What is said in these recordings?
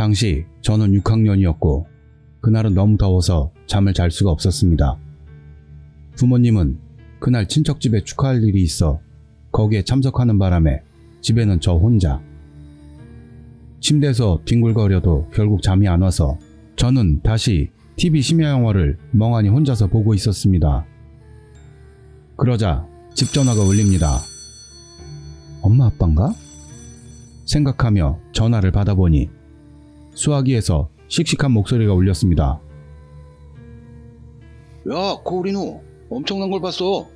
당시 저는 6학년이었고 그날은 너무 더워서 잠을 잘 수가 없었습니다. 부모님은 그날 친척집에 축하할 일이 있어 거기에 참석하는 바람에 집에는 저 혼자. 침대에서 뒹굴거려도 결국 잠이 안 와서 저는 다시 TV 심야 영화를 멍하니 혼자서 보고 있었습니다. 그러자 집 전화가 울립니다. 엄마 아빠인가? 생각하며 전화를 받아보니 수화기에서 씩씩한 목소리가 울렸습니다. 야, 코우리노, 엄청난 걸 봤어.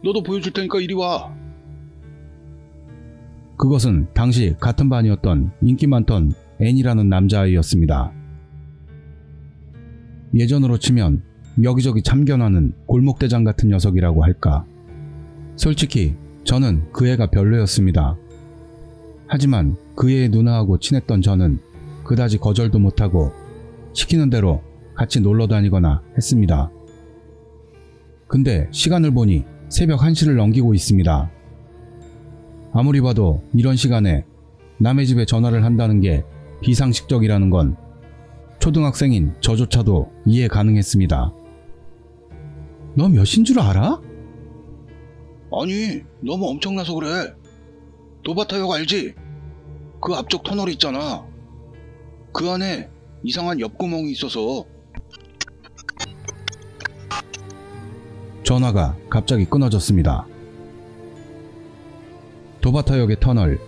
너도 보여줄 테니까 이리 와. 그것은 당시 같은 반이었던 인기 많던 앤이라는 남자아이였습니다. 예전으로 치면 여기저기 참견하는 골목대장 같은 녀석이라고 할까. 솔직히 저는 그 애가 별로였습니다. 하지만 그 애의 누나하고 친했던 저는 그다지 거절도 못하고 시키는 대로 같이 놀러 다니거나 했습니다. 근데 시간을 보니 새벽 1시를 넘기고 있습니다. 아무리 봐도 이런 시간에 남의 집에 전화를 한다는 게 비상식적이라는 건 초등학생인 저조차도 이해 가능했습니다. 너 몇인 줄 알아? 아니, 너무 엄청나서 그래. 도바타역 알지? 그 앞쪽 터널 있잖아. 그 안에 이상한 옆구멍이 있어서. 전화가 갑자기 끊어졌습니다. 도바타역의 터널.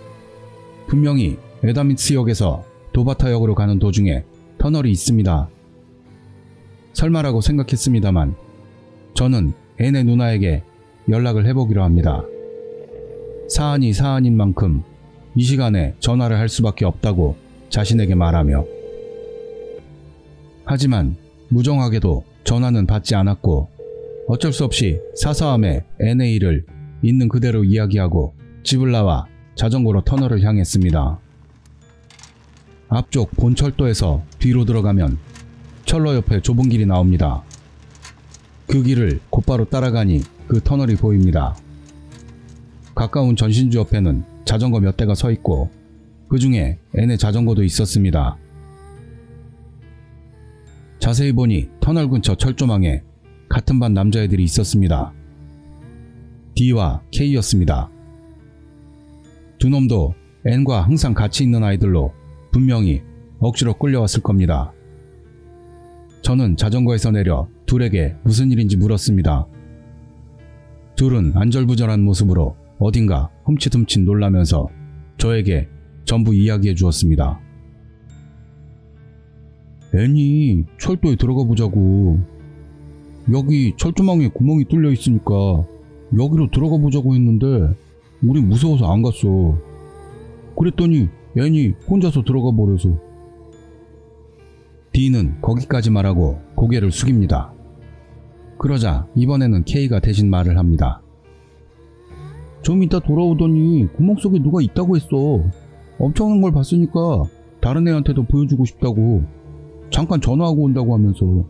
분명히 에다미츠역에서 도바타역으로 가는 도중에 터널이 있습니다. 설마라고 생각했습니다만 저는 앤의 누나에게 연락을 해보기로 합니다. 사안이 사안인 만큼 이 시간에 전화를 할 수밖에 없다고 자신에게 말하며. 하지만 무정하게도 전화는 받지 않았고 어쩔 수 없이 사사함에 앤의 일을 있는 그대로 이야기하고 집을 나와 자전거로 터널을 향했습니다. 앞쪽 본철도에서 뒤로 들어가면 철로 옆에 좁은 길이 나옵니다. 그 길을 곧바로 따라가니 그 터널이 보입니다. 가까운 전신주 옆에는 자전거 몇 대가 서 있고 그 중에 앤의 자전거도 있었습니다. 자세히 보니 터널 근처 철조망에 같은 반 남자애들이 있었습니다. D와 K였습니다. 두 놈도 앤과 항상 같이 있는 아이들로 분명히 억지로 끌려왔을 겁니다. 저는 자전거에서 내려 둘에게 무슨 일인지 물었습니다. 둘은 안절부절한 모습으로 어딘가 흠칫흠칫 놀라면서 저에게 전부 이야기해 주었습니다. 앤이 철도에 들어가 보자고. 여기 철조망에 구멍이 뚫려 있으니까 여기로 들어가 보자고 했는데 우린 무서워서 안 갔어. 그랬더니 앤이 혼자서 들어가 버려서. D는 거기까지 말하고 고개를 숙입니다. 그러자 이번에는 K가 대신 말을 합니다. 좀 이따 돌아오더니 구멍 속에 누가 있다고 했어. 엄청난 걸 봤으니까 다른 애한테도 보여주고 싶다고. 잠깐 전화하고 온다고 하면서.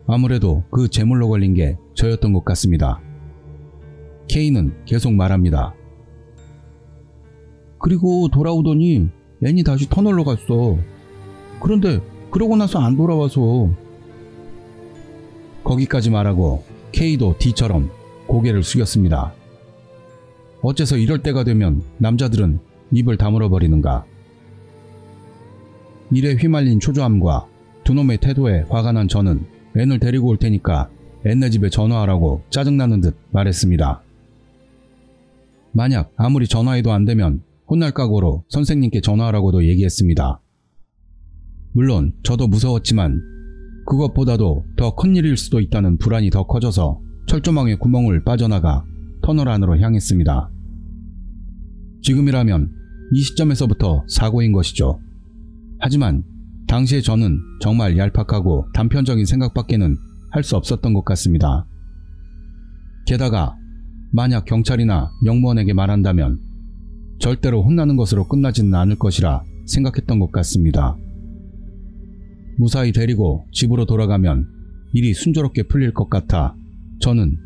아무래도 그 제물로 걸린 게 저였던 것 같습니다. K는 계속 말합니다. 그리고 돌아오더니 앤이 다시 터널로 갔어. 그런데 그러고 나서 안 돌아와서. 거기까지 말하고 K도 D처럼 고개를 숙였습니다. 어째서 이럴 때가 되면 남자들은 입을 다물어 버리는가. 일에 휘말린 초조함과 두 놈의 태도에 화가 난 저는 앤을 데리고 올 테니까 앤네 집에 전화하라고 짜증나는 듯 말했습니다. 만약 아무리 전화해도 안 되면 혼날 각오로 선생님께 전화하라고도 얘기했습니다. 물론 저도 무서웠지만 그것보다도 더 큰일일 수도 있다는 불안이 더 커져서 철조망의 구멍을 빠져나가 터널 안으로 향했습니다. 지금이라면 이 시점에서부터 사고인 것이죠. 하지만 당시에 저는 정말 얄팍하고 단편적인 생각밖에는 할 수 없었던 것 같습니다. 게다가 만약 경찰이나 영무원에게 말한다면 절대로 혼나는 것으로 끝나지는 않을 것이라 생각했던 것 같습니다. 무사히 데리고 집으로 돌아가면 일이 순조롭게 풀릴 것 같아 저는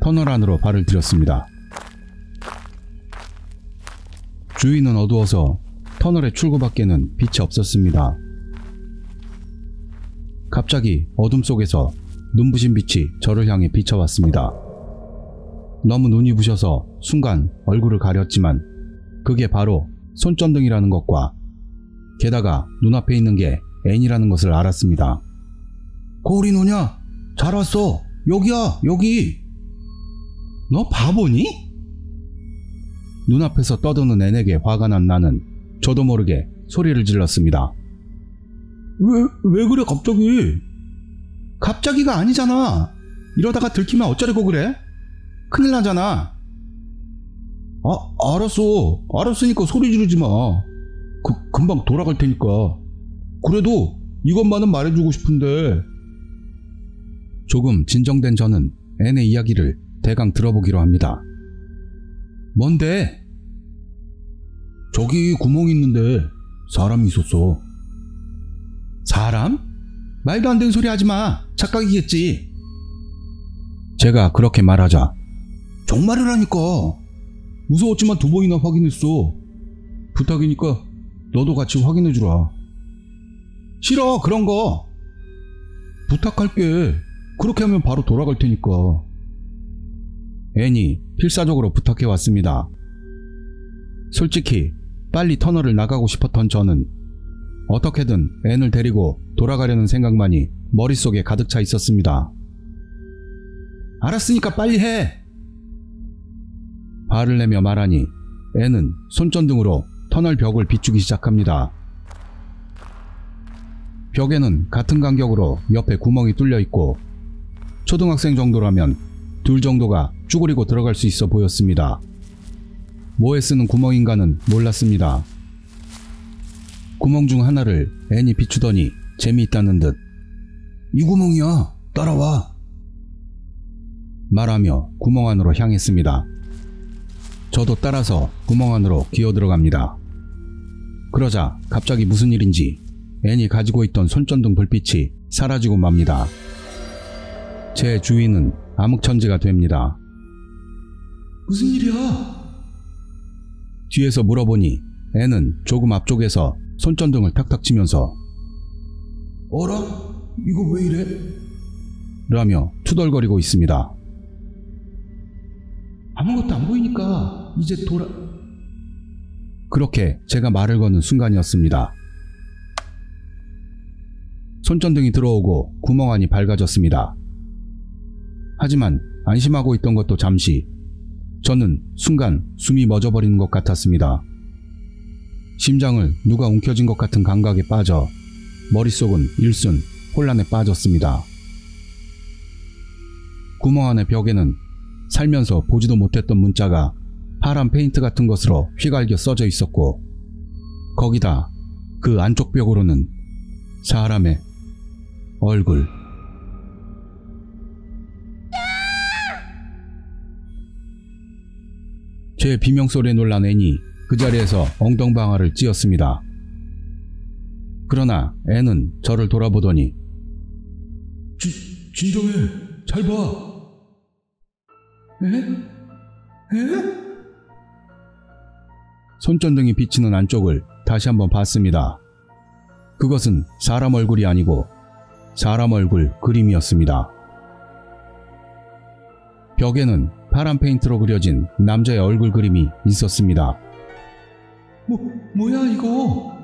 터널 안으로 발을 들였습니다. 주위는 어두워서 터널의 출구밖에는 빛이 없었습니다. 갑자기 어둠 속에서 눈부신 빛이 저를 향해 비춰왔습니다. 너무 눈이 부셔서 순간 얼굴을 가렸지만 그게 바로 손전등이라는 것과 게다가 눈앞에 있는 게 앤이라는 것을 알았습니다. 거울이 너냐? 잘 왔어. 여기야, 여기. 너 바보니? 눈앞에서 떠드는 앤에게 화가 난 나는 저도 모르게 소리를 질렀습니다. 왜 그래 갑자기? 갑자기가 아니잖아. 이러다가 들키면 어쩌려고 그래? 큰일 나잖아. 알았어. 알았으니까 소리 지르지 마. 금방 돌아갈 테니까. 그래도 이것만은 말해주고 싶은데. 조금 진정된 저는 앤의 이야기를 대강 들어보기로 합니다. 뭔데? 저기 구멍이 있는데 사람이 있었어. 사람? 말도 안 되는 소리 하지 마. 착각이겠지. 제가 그렇게 말하자 정말이라니까. 무서웠지만 2번이나 확인했어. 부탁이니까 너도 같이 확인해주라. 싫어 그런 거. 부탁할게. 그렇게 하면 바로 돌아갈 테니까. 앤이 필사적으로 부탁해왔습니다. 솔직히 빨리 터널을 나가고 싶었던 저는 어떻게든 앤을 데리고 돌아가려는 생각만이 머릿속에 가득 차 있었습니다. 알았으니까 빨리 해! 화를 내며 말하니 앤은 손전등으로 터널 벽을 비추기 시작합니다. 벽에는 같은 간격으로 옆에 구멍이 뚫려 있고 초등학생 정도라면 둘 정도가 쭈그리고 들어갈 수 있어 보였습니다. 뭐에 쓰는 구멍인가는 몰랐습니다. 구멍 중 하나를 앤이 비추더니 재미있다는 듯 이 구멍이야. 따라와. 말하며 구멍 안으로 향했습니다. 저도 따라서 구멍 안으로 기어 들어갑니다. 그러자 갑자기 무슨 일인지 앤이 가지고 있던 손전등 불빛이 사라지고 맙니다. 제 주위는 암흑천지가 됩니다. 무슨 일이야? 뒤에서 물어보니 앤은 조금 앞쪽에서 손전등을 탁탁 치면서 어라? 이거 왜 이래? 라며 투덜거리고 있습니다. 아무것도 안 보이니까 이제 그렇게 제가 말을 거는 순간이었습니다. 손전등이 들어오고 구멍 안이 밝아졌습니다. 하지만 안심하고 있던 것도 잠시 저는 순간 숨이 멎어버리는 것 같았습니다. 심장을 누가 움켜쥔 것 같은 감각에 빠져 머릿속은 일순 혼란에 빠졌습니다. 구멍 안의 벽에는 살면서 보지도 못했던 문자가 파란 페인트 같은 것으로 휘갈겨 써져 있었고 거기다 그 안쪽 벽으로는 사람의 얼굴. 제 비명소리에 놀란 앤이 그 자리에서 엉덩방아를 찧었습니다. 그러나 앤은 저를 돌아보더니 진정해. 잘 봐. 에? 손전등이 비치는 안쪽을 다시 한번 봤습니다. 그것은 사람 얼굴이 아니고 사람 얼굴 그림이었습니다. 벽에는 파란 페인트로 그려진 남자의 얼굴 그림이 있었습니다. 뭐야 이거?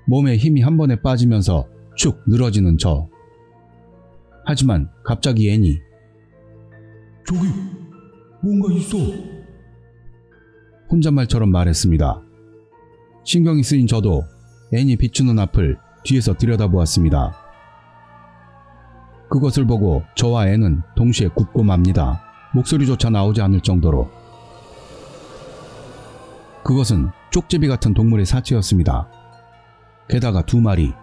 몸에 힘이 한 번에 빠지면서 축 늘어지는 저. 하지만 갑자기 앤이 저기 뭔가 있어. 혼잣말처럼 말했습니다. 신경이 쓰인 저도 앤이 비추는 앞을 뒤에서 들여다보았습니다. 그것을 보고 저와 앤은 동시에 굳고 맙니다. 목소리조차 나오지 않을 정도로. 그것은 쪽제비 같은 동물의 사체였습니다. 게다가 2마리.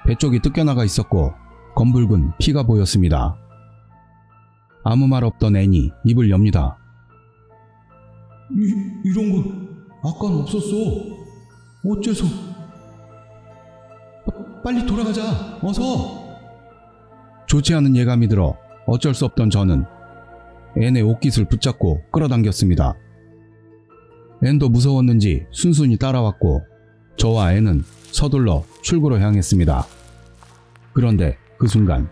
배 쪽이 뜯겨나가 있었고 검붉은 피가 보였습니다. 아무 말 없던 앤이 입을 엽니다. 이런 거 아까는 없었어. 어째서? 빨리 돌아가자. 어서. 좋지 않은 예감이 들어 어쩔 수 없던 저는 앤의 옷깃을 붙잡고 끌어당겼습니다. 앤도 무서웠는지 순순히 따라왔고 저와 앤은 서둘러 출구로 향했습니다. 그런데 그 순간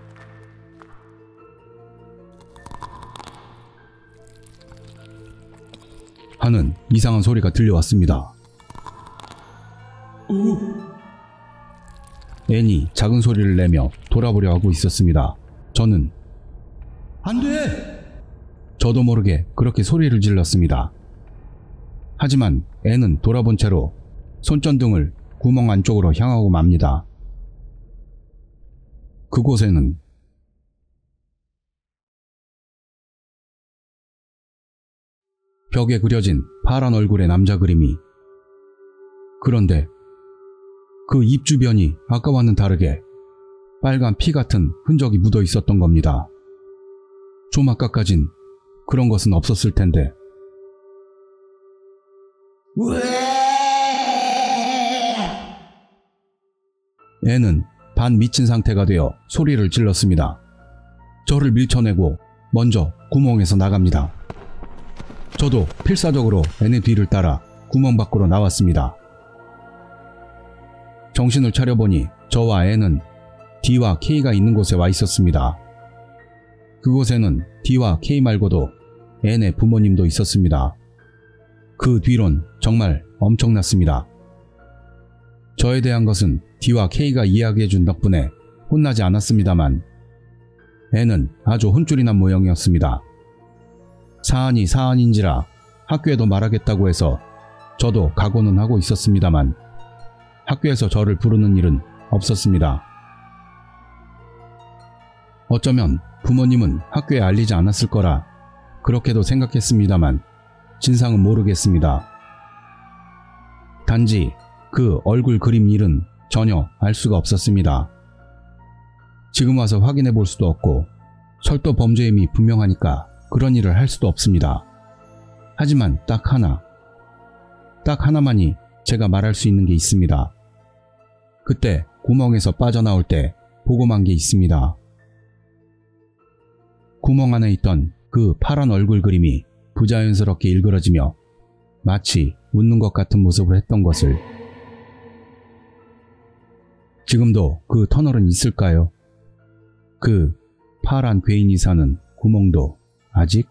하는 이상한 소리가 들려왔습니다. 앤이 작은 소리를 내며 돌아보려 하고 있었습니다. 저는 안 돼! 저도 모르게 그렇게 소리를 질렀습니다. 하지만 앤은 돌아본 채로 손전등을 구멍 안쪽으로 향하고 맙니다. 그곳에는 벽에 그려진 파란 얼굴의 남자 그림이, 그런데 그 입 주변이 아까와는 다르게 빨간 피 같은 흔적이 묻어 있었던 겁니다. 좀 아까까진 그런 것은 없었을 텐데. 애는 반 미친 상태가 되어 소리를 질렀습니다. 저를 밀쳐내고 먼저 구멍에서 나갑니다. 저도 필사적으로 애의 뒤를 따라 구멍 밖으로 나왔습니다. 정신을 차려보니 저와 애는 D와 K가 있는 곳에 와 있었습니다. 그곳에는 D와 K 말고도 앤의 부모님도 있었습니다. 그 뒤론 정말 엄청났습니다. 저에 대한 것은 D와 K가 이야기해준 덕분에 혼나지 않았습니다만 앤은 아주 혼쭐이 난 모양이었습니다. 사안이 사안인지라 학교에도 말하겠다고 해서 저도 각오는 하고 있었습니다만 학교에서 저를 부르는 일은 없었습니다. 어쩌면 부모님은 학교에 알리지 않았을 거라 그렇게도 생각했습니다만 진상은 모르겠습니다. 단지 그 얼굴 그림 일은 전혀 알 수가 없었습니다. 지금 와서 확인해 볼 수도 없고 철도 범죄임이 분명하니까 그런 일을 할 수도 없습니다. 하지만 딱 하나만이 제가 말할 수 있는 게 있습니다. 그때 구멍에서 빠져나올 때 보고만 게 있습니다. 구멍 안에 있던 그 파란 얼굴 그림이 부자연스럽게 일그러지며 마치 웃는 것 같은 모습을 했던 것을. 지금도 그 터널은 있을까요? 그 파란 괴인이 사는 구멍도 아직